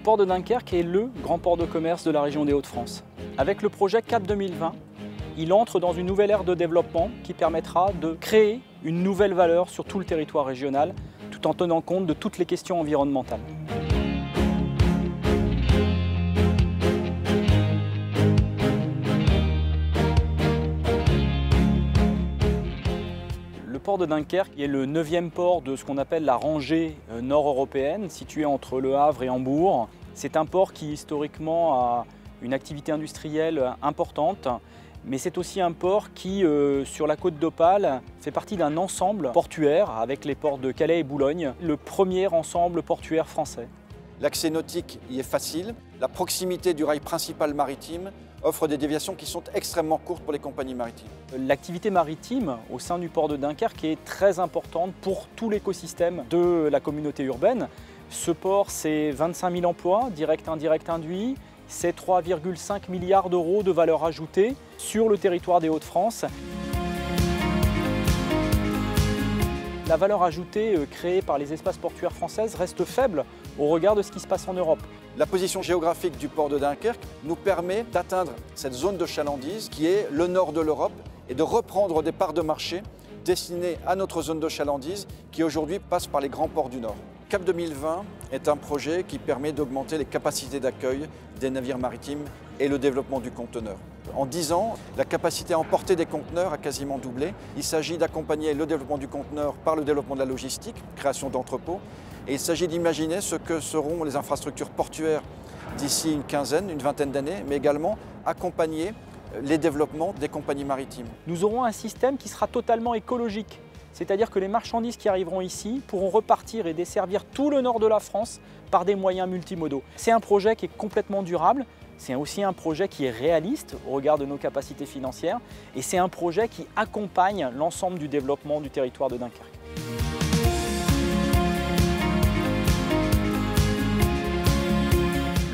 port de Dunkerque est le grand port de commerce de la région des Hauts-de-France. Avec le projet CAP 2020, il entre dans une nouvelle ère de développement qui permettra de créer une nouvelle valeur sur tout le territoire régional, tout en tenant compte de toutes les questions environnementales. Le port de Dunkerque est le 9e port de ce qu'on appelle la rangée nord-européenne, situé entre Le Havre et Hambourg. C'est un port qui historiquement a une activité industrielle importante, mais c'est aussi un port qui, sur la côte d'Opale, fait partie d'un ensemble portuaire avec les ports de Calais et Boulogne, le premier ensemble portuaire français. L'accès nautique y est facile, la proximité du rail principal maritime offre des déviations qui sont extrêmement courtes pour les compagnies maritimes. L'activité maritime au sein du port de Dunkerque est très importante pour tout l'écosystème de la communauté urbaine. Ce port, c'est 25 000 emplois, directs, indirects, induits. C'est 3,5 milliards d'euros de valeur ajoutée sur le territoire des Hauts-de-France. La valeur ajoutée créée par les espaces portuaires françaises reste faible au regard de ce qui se passe en Europe. La position géographique du port de Dunkerque nous permet d'atteindre cette zone de chalandise qui est le nord de l'Europe et de reprendre des parts de marché destinées à notre zone de chalandise qui aujourd'hui passe par les grands ports du Nord. CAP 2020 est un projet qui permet d'augmenter les capacités d'accueil des navires maritimes et le développement du conteneur. En 10 ans, la capacité à emporter des conteneurs a quasiment doublé. Il s'agit d'accompagner le développement du conteneur par le développement de la logistique, création d'entrepôts. Et il s'agit d'imaginer ce que seront les infrastructures portuaires d'ici une vingtaine d'années, mais également accompagner les développements des compagnies maritimes. Nous aurons un système qui sera totalement écologique. C'est-à-dire que les marchandises qui arriveront ici pourront repartir et desservir tout le nord de la France par des moyens multimodaux. C'est un projet qui est complètement durable, c'est aussi un projet qui est réaliste au regard de nos capacités financières et c'est un projet qui accompagne l'ensemble du développement du territoire de Dunkerque.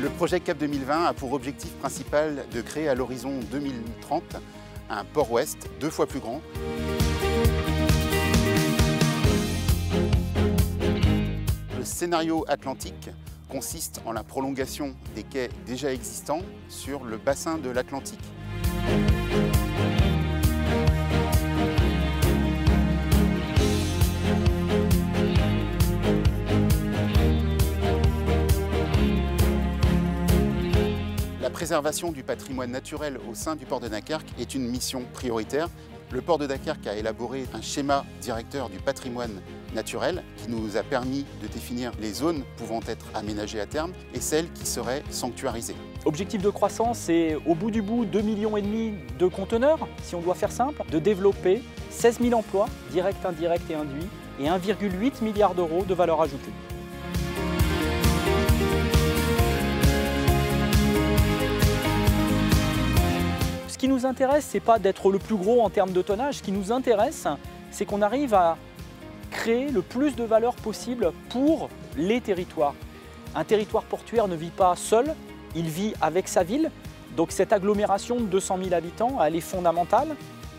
Le projet CAP 2020 a pour objectif principal de créer à l'horizon 2030 un port ouest 2 fois plus grand. Le scénario atlantique consiste en la prolongation des quais déjà existants sur le bassin de l'Atlantique. La préservation du patrimoine naturel au sein du port de Dunkerque est une mission prioritaire. Le port de Dunkerque a élaboré un schéma directeur du patrimoine naturel qui nous a permis de définir les zones pouvant être aménagées à terme et celles qui seraient sanctuarisées. Objectif de croissance, c'est au bout du bout 2,5 millions de conteneurs, si on doit faire simple, de développer 16 000 emplois, directs, indirects et induits, et 1,8 milliard d'euros de valeur ajoutée. Ce qui nous intéresse, ce n'est pas d'être le plus gros en termes de tonnage. Ce qui nous intéresse, c'est qu'on arrive à créer le plus de valeur possible pour les territoires. Un territoire portuaire ne vit pas seul, il vit avec sa ville. Donc cette agglomération de 200 000 habitants, elle est fondamentale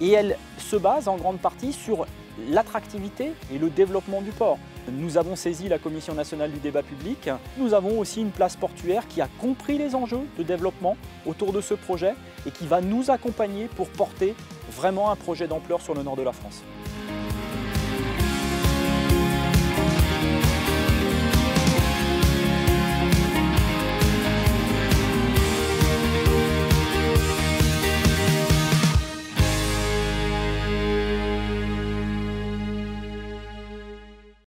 et elle se base en grande partie sur l'attractivité et le développement du port. Nous avons saisi la Commission nationale du débat public. Nous avons aussi une place portuaire qui a compris les enjeux de développement autour de ce projet et qui va nous accompagner pour porter vraiment un projet d'ampleur sur le nord de la France.